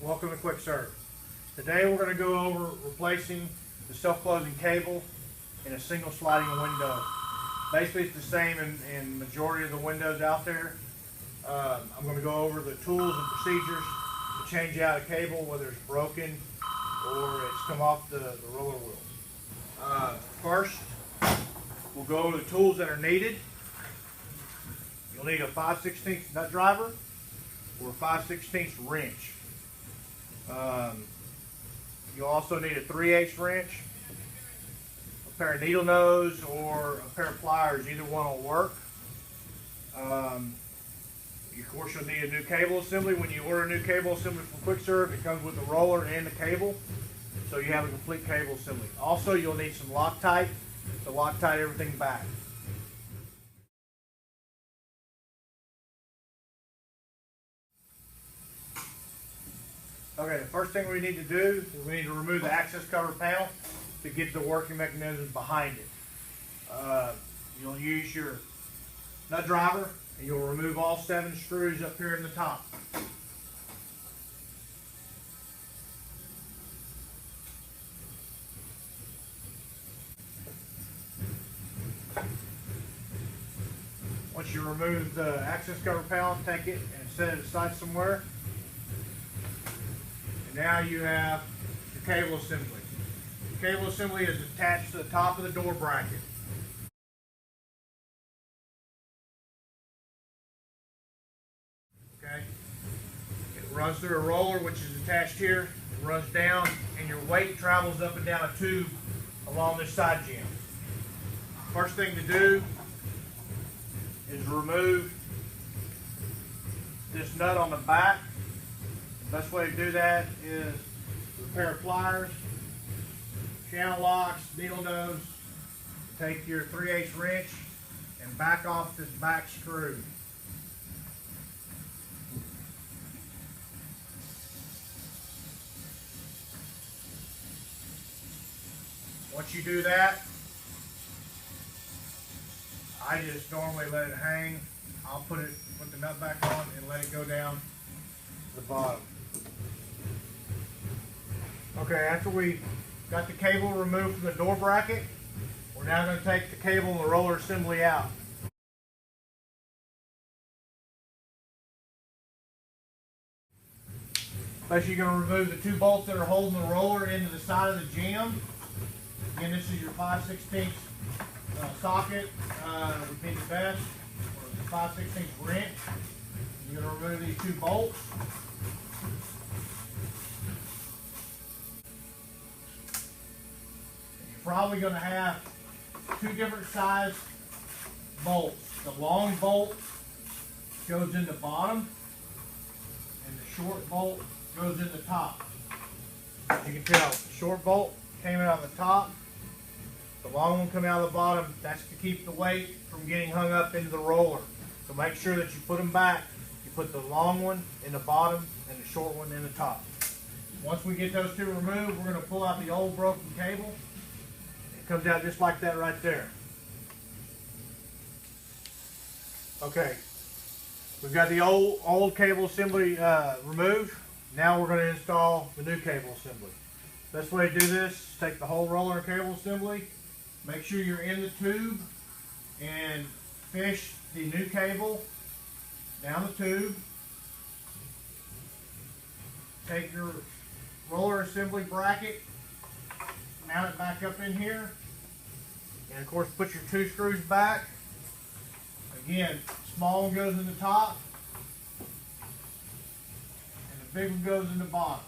Welcome to Quikserv. Today we're going to go over replacing the self-closing cable in a single sliding window. Basically it's the same in majority of the windows out there. I'm going to go over the tools and procedures to change out a cable whether it's broken or it's come off the roller wheels. First, we'll go over the tools that are needed. You'll need a 5/16 nut driver or a 5/16 wrench. You'll also need a 3/8 wrench, a pair of needle nose, or a pair of pliers. Either one will work. Of course, you'll need a new cable assembly. When you order a new cable assembly from Quikserv, it comes with the roller and the cable, so you have a complete cable assembly. Also, you'll need some Loctite to Loctite everything back. Okay, the first thing we need to do is we need to remove the access cover panel to get the working mechanism behind it. You'll use your nut driver and you'll remove all 7 screws up here in the top. Once you remove the access cover panel, take it and set it aside somewhere. Now you have the cable assembly. The cable assembly is attached to the top of the door bracket. Okay. It runs through a roller which is attached here. It runs down and your weight travels up and down a tube along this side jam. First thing to do is remove this nut on the back. The best way to do that is with a pair of pliers, channel locks, needle nose. Take your 3/8 wrench and back off this back screw. Once you do that, I just normally let it hang. I'll put the nut back on and let it go down to the bottom. Okay, after we got the cable removed from the door bracket, we're now going to take the cable and the roller assembly out. First, you're going to remove the 2 bolts that are holding the roller into the side of the jam. Again, this is your 5/16 socket, would be the best, or the 5/16 wrench. You're going to remove these 2 bolts. Probably going to have 2 different size bolts. The long bolt goes in the bottom and the short bolt goes in the top. As you can tell, the short bolt came out of the top, the long one coming out of the bottom. That's to keep the weight from getting hung up into the roller. So make sure that you put them back. You put the long one in the bottom and the short one in the top. Once we get those 2 removed, we're going to pull out the old broken cable. Comes out just like that right there. Okay, we've got the old cable assembly removed. Now we're going to install the new cable assembly. Best way to do this is take the whole roller cable assembly, make sure you're in the tube, and fish the new cable down the tube. Take your roller assembly bracket, mount it back up in here, and of course put your 2 screws back. Again, small one goes in the top and the big one goes in the bottom.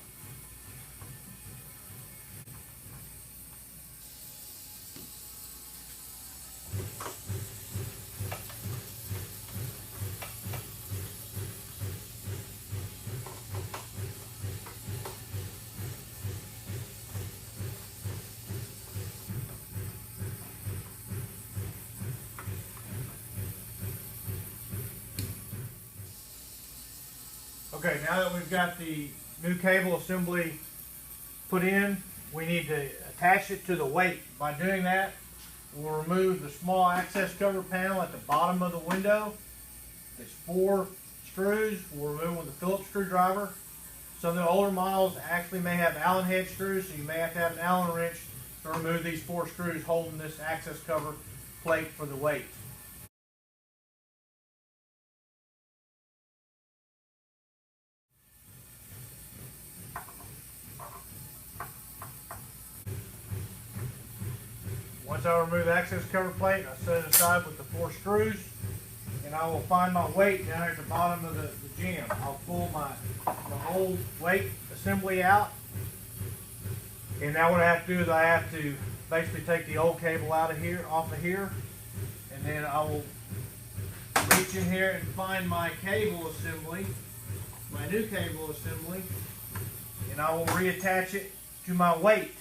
Okay, now that we've got the new cable assembly put in, we need to attach it to the weight. By doing that, we'll remove the small access cover panel at the bottom of the window. There's 4 screws. We'll remove with a Phillips screwdriver. Some of the older models actually may have Allen head screws, so you may have to have an Allen wrench to remove these 4 screws holding this access cover plate for the weight. Once I remove the access cover plate, I set it aside with the 4 screws, and I will find my weight down at the bottom of the jam. I'll pull my whole weight assembly out, and now what I have to do is I have to basically take the old cable out of here, off of here, and then I will reach in here and find my cable assembly, my new cable assembly, and I will reattach it to my weight.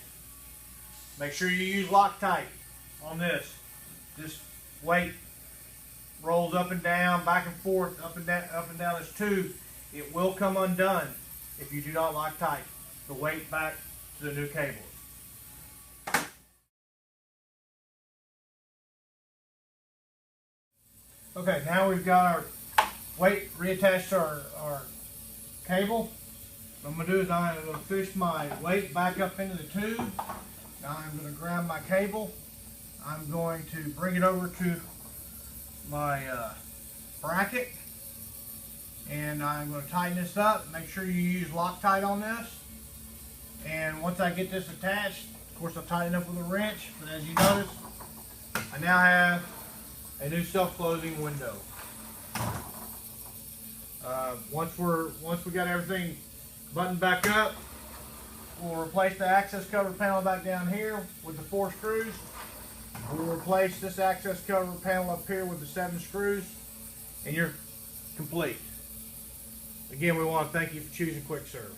Make sure you use Loctite on this. This weight rolls up and down, back and forth, up and down this tube. It will come undone if you do not Loctite the weight back to the new cables. Okay, now we've got our weight reattached to our cable. What I'm going to do is I'm going to fish my weight back up into the tube. Now I'm going to grab my cable. I'm going to bring it over to my bracket, and I'm going to tighten this up. Make sure you use Loctite on this. And once I get this attached, of course I'll tighten it up with a wrench, but as you notice, I now have a new self-closing window. Once we got everything buttoned back up, we'll replace the access cover panel back down here with the 4 screws. We'll replace this access cover panel up here with the 7 screws, and you're complete. Again, we want to thank you for choosing Quikserv.